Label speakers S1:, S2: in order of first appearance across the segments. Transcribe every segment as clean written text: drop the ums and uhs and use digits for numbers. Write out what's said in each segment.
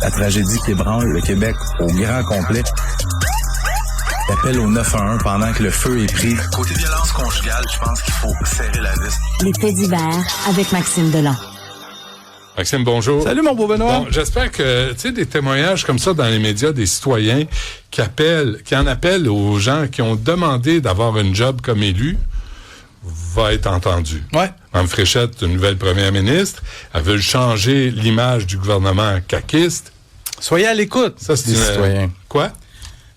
S1: La tragédie qui ébranle le Québec au grand complet. L'appel au 911 pendant que le feu est pris. Côté violence conjugale, je pense qu'il faut serrer la vis.
S2: Les faits divers avec Maxime Delan.
S3: Maxime, bonjour.
S4: Salut, mon beau Benoît.
S3: Bon, j'espère que, tu sais, des témoignages comme ça dans les médias, des citoyens qui en appellent aux gens qui ont demandé d'avoir une job comme élu, va être entendu.
S4: Ouais.
S3: Mme Fréchette, une nouvelle première ministre, elle veut changer l'image du gouvernement caquiste.
S4: Soyez à l'écoute,
S3: Ça, c'est
S4: des citoyens.
S3: Quoi?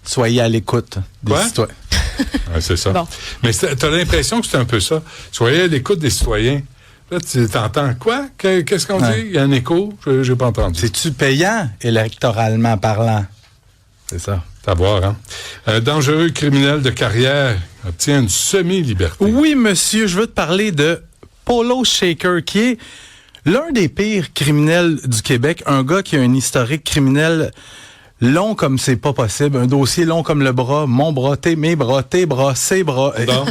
S4: Soyez à l'écoute des
S3: Quoi?
S4: citoyens.
S3: Ouais, c'est ça.
S2: Bon.
S3: Mais t'as l'impression que c'est un peu ça. Soyez à l'écoute des citoyens. Là, tu t'entends quoi? Qu'est-ce qu'on dit? Il y a un écho? J'ai pas entendu.
S4: C'est-tu payant, électoralement parlant? C'est ça.
S3: C'est à voir, hein? Un dangereux criminel de carrière obtient une semi-liberté.
S4: Oui, monsieur, je veux te parler de Polo Shaker, qui est l'un des pires criminels du Québec. Un gars qui a un historique criminel long comme c'est pas possible. Un dossier long comme le bras, mon bras, mes bras, tes bras, ses bras.
S3: Donc,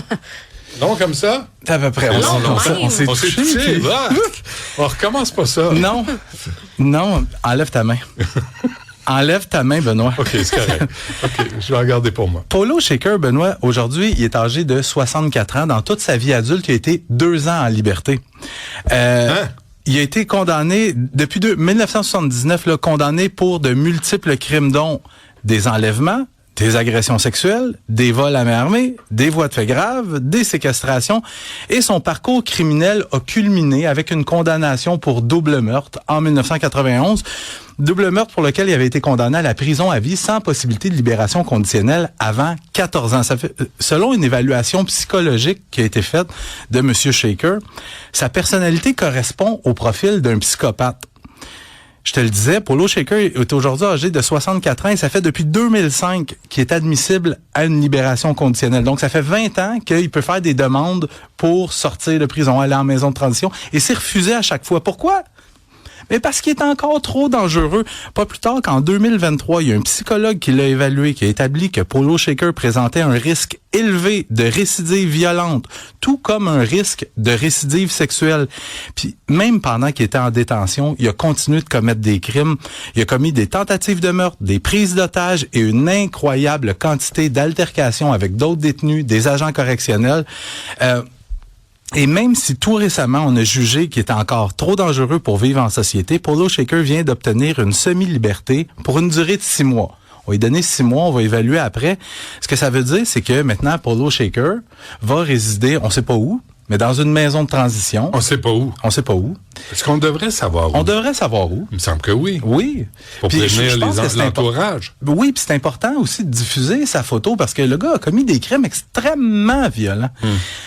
S3: non, comme ça?
S4: C'est à peu près. On s'est touché.
S3: touché.
S4: puis-
S3: On recommence pas ça.
S4: Non, enlève ta main. Enlève ta main, Benoît.
S3: OK, c'est correct. OK, je vais regarder pour moi.
S4: Polo Shaker, Benoît, aujourd'hui, il est âgé de 64 ans. Dans toute sa vie adulte, il a été 2 ans en liberté. Il a été condamné, depuis 1979, là, condamné pour de multiples crimes, dont des enlèvements, des agressions sexuelles, des vols à main armée, des voies de fait graves, des séquestrations. Et son parcours criminel a culminé avec une condamnation pour double meurtre en 1991. Double meurtre pour lequel il avait été condamné à la prison à vie sans possibilité de libération conditionnelle avant 14 ans. Ça fait, selon une évaluation psychologique qui a été faite de M. Shaker, sa personnalité correspond au profil d'un psychopathe. Je te le disais, Polo Shaker est aujourd'hui âgé de 64 ans et ça fait depuis 2005 qu'il est admissible à une libération conditionnelle. Donc, ça fait 20 ans qu'il peut faire des demandes pour sortir de prison, aller en maison de transition et c'est refusé à chaque fois. Pourquoi? Mais parce qu'il est encore trop dangereux. Pas plus tard qu'en 2023, il y a un psychologue qui l'a évalué, qui a établi que Polo Shaker présentait un risque élevé de récidive violente, tout comme un risque de récidive sexuelle. Puis même pendant qu'il était en détention, il a continué de commettre des crimes. Il a commis des tentatives de meurtre, des prises d'otages et une incroyable quantité d'altercations avec d'autres détenus, des agents correctionnels. Et même si tout récemment, on a jugé qu'il était encore trop dangereux pour vivre en société, Polo Shaker vient d'obtenir une semi-liberté pour une durée de 6 mois. On va lui donner 6 mois, on va évaluer après. Ce que ça veut dire, c'est que maintenant, Polo Shaker va résider, on sait pas où, mais dans une maison de transition.
S3: On sait pas où.
S4: On sait pas où.
S3: Est-ce qu'on devrait savoir où?
S4: On devrait savoir où.
S3: Il me semble que oui.
S4: Oui.
S3: Pour
S4: Puis
S3: prévenir
S4: je pense que c'est
S3: l'entourage.
S4: Oui, puis c'est important aussi de diffuser sa photo parce que le gars a commis des crimes extrêmement violents.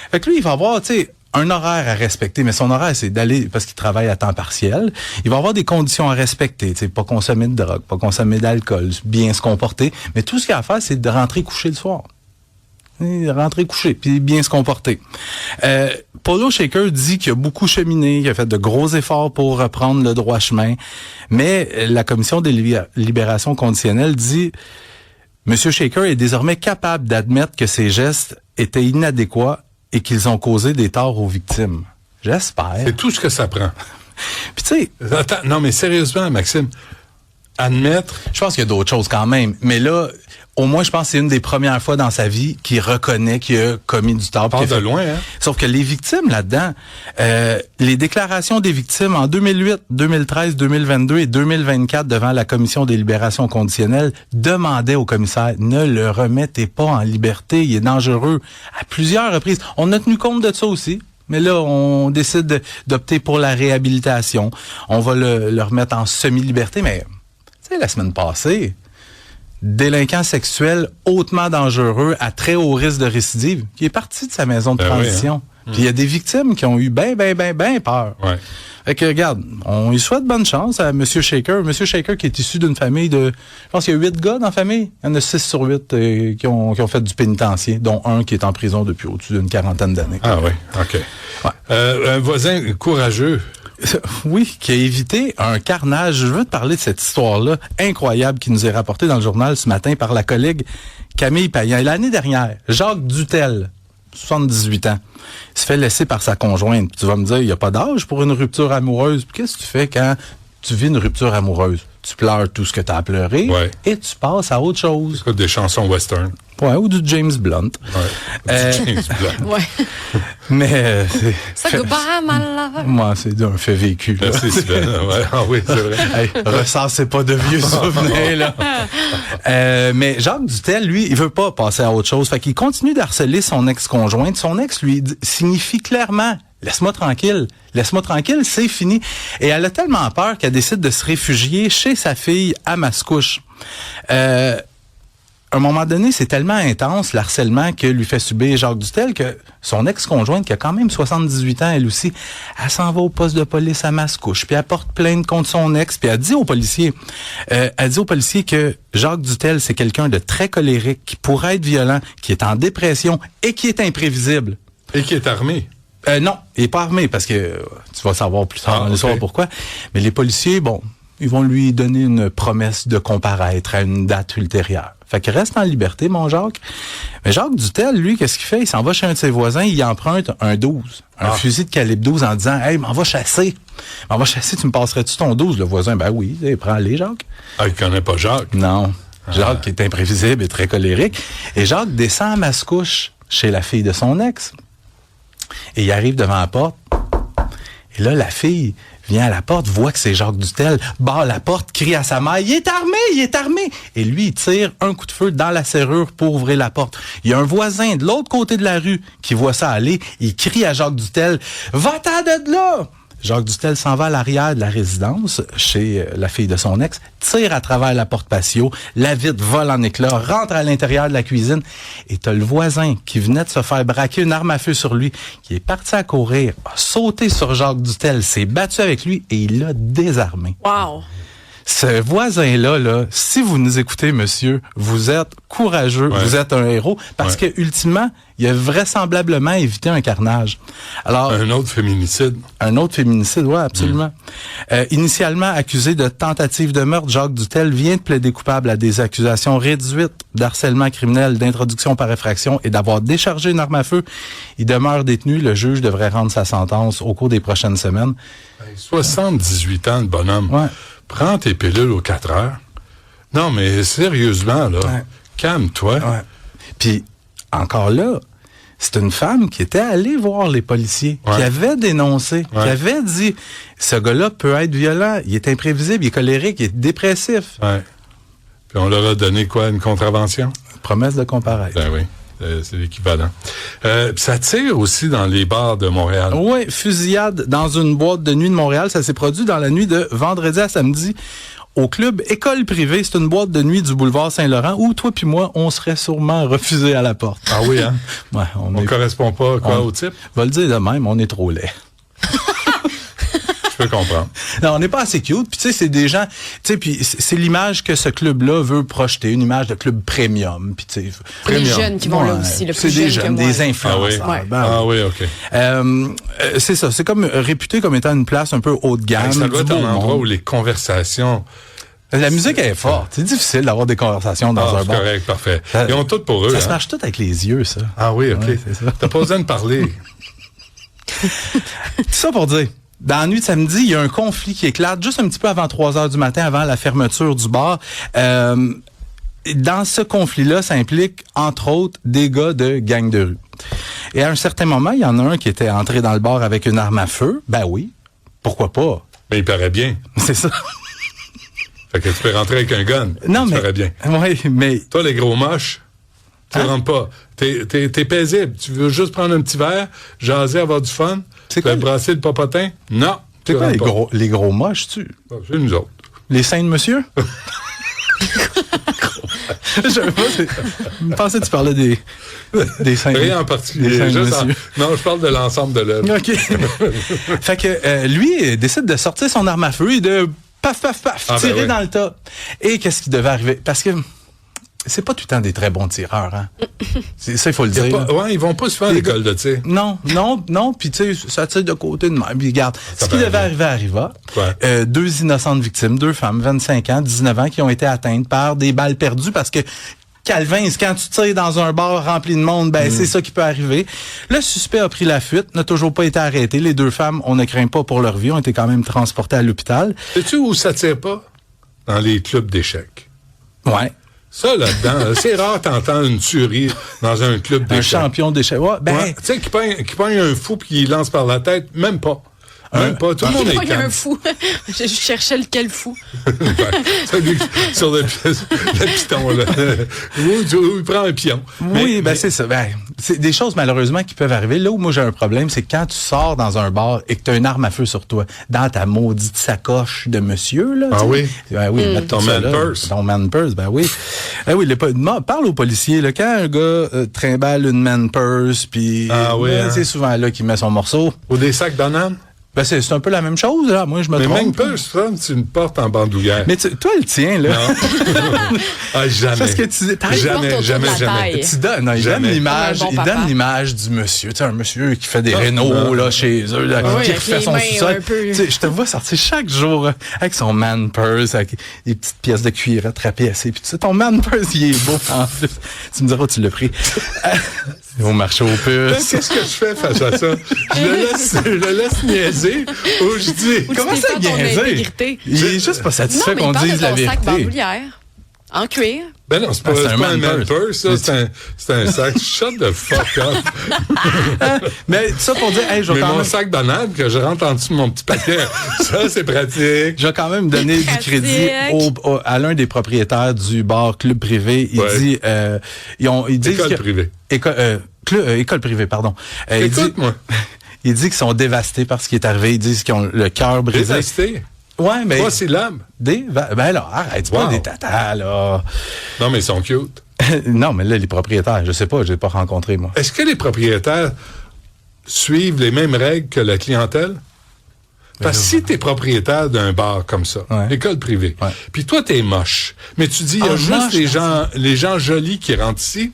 S4: Fait que lui, il va avoir, tu sais, un horaire à respecter, mais son horaire, c'est d'aller, parce qu'il travaille à temps partiel, il va avoir des conditions à respecter, tu sais, pas consommer de drogue, pas consommer d'alcool, bien se comporter, mais tout ce qu'il a à faire, c'est de rentrer coucher le soir. Rentrer coucher, puis bien se comporter. Polo Shaker dit qu'il a beaucoup cheminé, qu'il a fait de gros efforts pour reprendre le droit chemin, mais la commission des libérations conditionnelles dit M. Shaker est désormais capable d'admettre que ses gestes étaient inadéquats et qu'ils ont causé des torts aux victimes. J'espère.
S3: C'est tout ce que ça prend.
S4: Puis tu sais...
S3: Attends, non, mais sérieusement, Maxime, admettre...
S4: Je pense qu'il y a d'autres choses quand même. Mais là, au moins, je pense que c'est une des premières fois dans sa vie qu'il reconnaît qu'il a commis du tort.
S3: Part de loin, hein?
S4: Sauf que les victimes là-dedans, les déclarations des victimes en 2008, 2013, 2022 et 2024 devant la commission des libérations conditionnelles demandaient au commissaire, ne le remettez pas en liberté, il est dangereux. À plusieurs reprises. On a tenu compte de ça aussi. Mais là, on décide d'opter pour la réhabilitation. On va le remettre en semi-liberté. Mais, tu sais, la semaine passée, délinquant sexuel hautement dangereux à très haut risque de récidive, qui est parti de sa maison de transition.
S3: Oui, hein?
S4: Puis il y a des victimes qui ont eu ben peur.
S3: Ouais.
S4: Fait que, regarde, on lui souhaite bonne chance à M. Shaker. M. Shaker qui est issu d'une famille de... Je pense qu'il y a 8 gars dans la famille. Il y en a 6 sur 8 qui ont fait du pénitencier, dont un qui est en prison depuis au-dessus d'une 40aine d'années.
S3: Ah oui, OK.
S4: Ouais.
S3: Un voisin courageux.
S4: Oui, qui a évité un carnage. Je veux te parler de cette histoire-là incroyable qui nous est rapportée dans le journal ce matin par la collègue Camille Payan. L'année dernière, Jacques Dutel, 78 ans, se fait laisser par sa conjointe. Puis tu vas me dire, il n'y a pas d'âge pour une rupture amoureuse. Puis qu'est-ce que tu fais quand tu vis une rupture amoureuse. Tu pleures tout ce que tu as à pleurer et tu passes à autre chose.
S3: Écoute des chansons western.
S4: Ouais, ou du James Blunt.
S3: Ouais. James Blunt.
S2: Ouais.
S4: Mais
S2: Ça goodbye, my lover.
S4: moi, c'est un fait vécu. Là.
S3: Merci, Sylvain. Ouais. Ah oui, c'est vrai.
S4: Hey, ressassez pas de vieux souvenirs, là. Mais Jacques Dutel, lui, il veut pas passer à autre chose. Fait qu'il continue d'harceler son ex-conjointe. Son ex lui signifie clairement « Laisse-moi tranquille. Laisse-moi tranquille, c'est fini. » Et elle a tellement peur qu'elle décide de se réfugier chez sa fille à Mascouche. À un moment donné, c'est tellement intense, l'harcèlement que lui fait subir Jacques Dutel, que son ex-conjointe, qui a quand même 78 ans, elle aussi, elle s'en va au poste de police à Mascouche, puis elle porte plainte contre son ex, puis elle dit aux policiers que Jacques Dutel, c'est quelqu'un de très colérique, qui pourrait être violent, qui est en dépression et qui est imprévisible.
S3: Et qui est armé.
S4: Non, il est pas armé, parce que tu vas savoir plus tard dans l'histoire pourquoi. Mais les policiers, ils vont lui donner une promesse de comparaître à une date ultérieure. Fait qu'il reste en liberté, mon Jacques. Mais Jacques Dutel, lui, qu'est-ce qu'il fait? Il s'en va chez un de ses voisins, il emprunte un 12, un fusil de calibre 12 en disant « Hey, m'en va chasser. M'en va chasser, tu me passerais-tu ton 12? » Le voisin, ben oui, prends-les, Jacques.
S3: Ah, il connaît pas Jacques.
S4: Non. Jacques est imprévisible et très colérique. Et Jacques descend à Mascouche chez la fille de son ex. Et il arrive devant la porte. Et là, la fille vient à la porte, voit que c'est Jacques Dutel, barre la porte, crie à sa mère, il est armé, il est armé. Et lui, il tire un coup de feu dans la serrure pour ouvrir la porte. Il y a un voisin de l'autre côté de la rue qui voit ça aller, il crie à Jacques Dutel, va-t'en de là! Jacques Dutel s'en va à l'arrière de la résidence, chez la fille de son ex, tire à travers la porte patio, la vitre vole en éclats, rentre à l'intérieur de la cuisine, et t'as le voisin qui venait de se faire braquer une arme à feu sur lui, qui est parti à courir, a sauté sur Jacques Dutel, s'est battu avec lui, et il l'a désarmé.
S2: Wow!
S4: Ce voisin-là, si vous nous écoutez, monsieur, vous êtes courageux, vous êtes un héros, parce que ultimement, il a vraisemblablement évité un carnage. Alors,
S3: un autre féminicide.
S4: Un autre féminicide, oui, absolument. Initialement accusé de tentative de meurtre, Jacques Dutel vient de plaider coupable à des accusations réduites d'harcèlement criminel, d'introduction par effraction et d'avoir déchargé une arme à feu. Il demeure détenu. Le juge devrait rendre sa sentence au cours des prochaines semaines.
S3: 78 ans, le bonhomme.
S4: Ouais.
S3: Prends tes pilules aux 4 heures. Non, mais sérieusement, là, calme-toi.
S4: Ouais. Puis, encore là, c'est une femme qui était allée voir les policiers, qui avait dénoncé, qui avait dit, ce gars-là peut être violent, il est imprévisible, il est colérique, il est dépressif.
S3: Ouais. Puis on leur a donné quoi, une contravention?
S4: Promesse de comparaître.
S3: Ben oui. C'est l'équivalent. Ça tire aussi dans les bars de Montréal.
S4: Oui, fusillade dans une boîte de nuit de Montréal. Ça s'est produit dans la nuit de vendredi à samedi au club École Privée. C'est une boîte de nuit du boulevard Saint-Laurent où toi puis moi, on serait sûrement refusés à la porte.
S3: Ah oui, hein?
S4: Ouais,
S3: on correspond pas au type?
S4: Va le dire de même, on est trop laid.
S3: Je peux comprendre.
S4: Non, on n'est pas assez cute. Puis tu sais, c'est des gens, tu sais, puis c'est l'image que ce club-là veut projeter, une image de club premium. Puis tu sais,
S2: les jeunes qui vont là aussi, le plus
S4: c'est des jeunes, des influenceurs.
S3: Ah oui, ok.
S4: C'est ça, c'est comme réputé comme étant une place un peu haut de gamme.
S3: Ça doit être un endroit où les conversations.
S4: La musique est forte. C'est difficile d'avoir des conversations dans un bar.
S3: C'est correct, parfait. Ils ont tout pour eux.
S4: Ça se marche tout avec les yeux, ça.
S3: Ah oui, ok.
S4: Ouais, c'est ça.
S3: T'as pas besoin de parler.
S4: Tout ça pour dire. Dans la nuit de samedi, il y a un conflit qui éclate juste un petit peu avant 3 heures du matin, avant la fermeture du bar. Dans ce conflit-là, ça implique, entre autres, des gars de gang de rue. Et à un certain moment, il y en a un qui était entré dans le bar avec une arme à feu. Ben oui, pourquoi pas?
S3: Mais il paraît bien.
S4: C'est ça.
S3: Fait que tu peux rentrer avec un gun.
S4: Non, mais...
S3: paraît bien.
S4: Oui, mais...
S3: Toi, les gros moches, tu rentres pas. T'es paisible. Tu veux juste prendre un petit verre, jaser, avoir du fun. Tu veux brasser le popotin? Non.
S4: C'est quoi les gros moches,
S3: C'est nous autres.
S4: Les seins de monsieur? Je pensais que tu parlais des seins.
S3: Rien en particulier. Non, je parle de l'ensemble de l'œuvre.
S4: OK. Fait que lui décide de sortir son arme à feu et de paf, tirer dans le tas. Et qu'est-ce qui devait arriver? Parce que c'est pas tout le temps des très bons tireurs, hein. Ça, il faut le dire.
S3: Ils vont pas se faire à l'école de tir.
S4: Non. Puis tu sais, ça tire de côté de même. Puis regarde, ce qui devait arriver arriva. 2 innocentes victimes, 2 femmes, 25 ans, 19 ans, qui ont été atteintes par des balles perdues parce que Calvin, quand tu tires dans un bar rempli de monde, c'est ça qui peut arriver. Le suspect a pris la fuite, n'a toujours pas été arrêté. Les 2 femmes, on ne craint pas pour leur vie, ont été quand même transportées à l'hôpital.
S3: Sais-tu où ça tire pas? Dans les clubs d'échecs.
S4: Ouais.
S3: Ça, là-dedans, c'est rare t'entends une tuerie dans un club d'échecs.
S4: Un champion d'échecs. Ouais,
S3: tu sais, qui pogne un fou puis qui lance par la tête, même pas. Même pas. Tout le monde est calme.
S2: Il y a un fou. Je cherchais lequel fou.
S3: Celui sur le piton, là. Où il prend un pion.
S4: Oui, c'est ça. C'est des choses, malheureusement, qui peuvent arriver. Là où moi j'ai un problème, c'est quand tu sors dans un bar et que tu as une arme à feu sur toi, dans ta maudite sacoche de monsieur, là.
S3: Ah oui?
S4: Oui,
S3: ton man purse.
S4: Ton man purse, oui. Parle aux policiers, là. Quand un gars trimballe une man purse, puis c'est souvent là qu'il met son morceau.
S3: Ou des sacs d'ananes?
S4: C'est un peu la même chose, là. Moi, je me trompe.
S3: Mais même pas, c'est une porte en bandoulière.
S4: Mais toi, le tien, là.
S3: Non. Jamais.
S4: Parce que jamais. Tu donnes, il donne l'image du monsieur. Tu sais, un monsieur qui fait des rénaux, là, chez eux, là, qui refait son sous-sol. Je te vois sortir chaque jour avec son man purse, avec des petites pièces de cuir rapiécées. Puis tu sais, ton man purse, il est beau, en plus. Tu me diras, tu l'as pris. Au marché aux puces.
S3: Qu'est-ce que je fais face à ça? Je le laisse niaiser. Où je dis,
S4: comment ça niaiser? Il est juste pas satisfait qu'on dise la vérité.
S2: Sac bandoulière, en cuir.
S3: Ben non, c'est pas un man purse, ça. C'est un sac. Shut the fuck up.
S4: Mais ça pour dire, hey,
S3: mon sac banane que je rentre en dessous de mon petit paquet. Ça, c'est pratique.
S4: Je vais quand même donner du crédit à l'un des propriétaires du bar Club Privé. Il dit, ils disent
S3: École privée.
S4: École privée, pardon.
S3: Écoute-moi.
S4: Il dit qu'ils sont dévastés par ce qui est arrivé. Ils disent qu'ils ont le cœur brisé.
S3: Dévastés?
S4: Ouais, mais...
S3: 3 syllabes?
S4: Ben là, arrête, c'est pas des tatas, là.
S3: Non, mais ils sont cute.
S4: Non, mais là, les propriétaires, je sais pas, je l'ai pas rencontré, moi.
S3: Est-ce que les propriétaires suivent les mêmes règles que la clientèle? Parce que si t'es propriétaire d'un bar comme ça, école privée, puis toi t'es moche, mais tu dis il y a juste les gens jolis qui rentrent ici,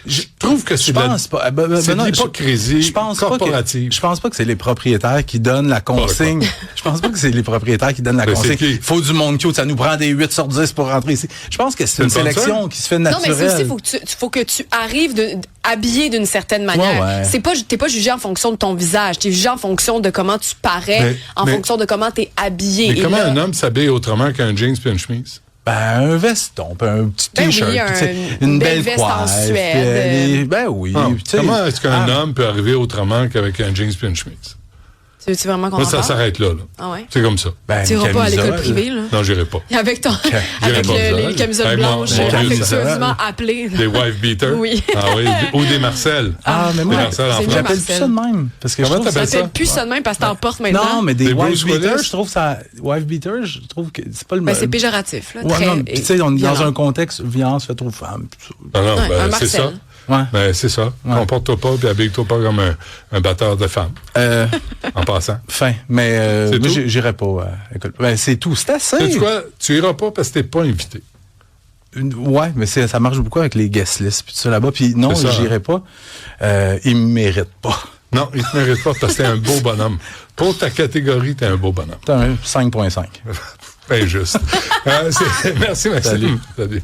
S3: je trouve que c'est de l'hypocrisie corporative.
S4: Je pense pas que c'est les propriétaires qui donnent la consigne. Je pense pas que c'est les propriétaires qui donnent la consigne. Il faut du monde cute, ça nous prend des 8 sur 10 pour rentrer ici. Je pense que c'est une sélection qui se fait naturelle.
S2: Non, mais c'est aussi, faut que tu arrives habillé d'une certaine manière. T'es pas jugé en fonction de ton visage, t'es jugé en fonction de comment tu parais, en fonction de comment t'es habillé.
S3: Mais comment un homme s'habille autrement qu'un jeans puis une chemise?
S4: Un veston, un petit t-shirt, une belle
S2: veste en
S4: coiffe.
S2: Suède.
S3: Comment est-ce qu'un homme peut arriver autrement qu'avec un jeans puis une chemise?
S2: C'est vraiment qu'on
S3: Moi, ça s'arrête là.
S2: Ah ouais?
S3: C'est comme ça.
S2: Tu iras pas à l'école privée, là?
S3: Non, j'irai pas.
S2: Avec les camisoles blanches affectueusement appelées.
S3: Des wife beaters?
S2: Oui.
S3: Ah oui, ou des Marcel.
S4: Ah, mais moi, j'appelle plus ça de même.
S3: Comment t'appelles ça?
S2: J'appelle plus ça de même parce que t'en portes maintenant.
S4: Non, mais des wife beaters, je trouve ça... Wife beaters, je trouve que c'est pas le même.
S2: C'est péjoratif, là.
S4: Puis tu sais, on est dans un contexte violence faite aux femmes.
S3: Non, c'est ça. Ben, c'est ça. Comporte-toi pas et habille-toi pas comme un batteur de femmes. En passant.
S4: Mais moi, j'irai pas à l'école. C'est tout. C'est assez.
S3: Tu sais quoi? Tu iras pas parce que t'es pas invité.
S4: Mais ça marche beaucoup avec les guest lists puis tout ça là-bas. Puis non, j'irai pas. Ils me méritent pas.
S3: Non, ils te méritent pas parce que t'es un beau bonhomme. Pour ta catégorie, t'es un beau bonhomme.
S4: T'es un 5.5.
S3: Ben juste. Merci, Maxime. Salut.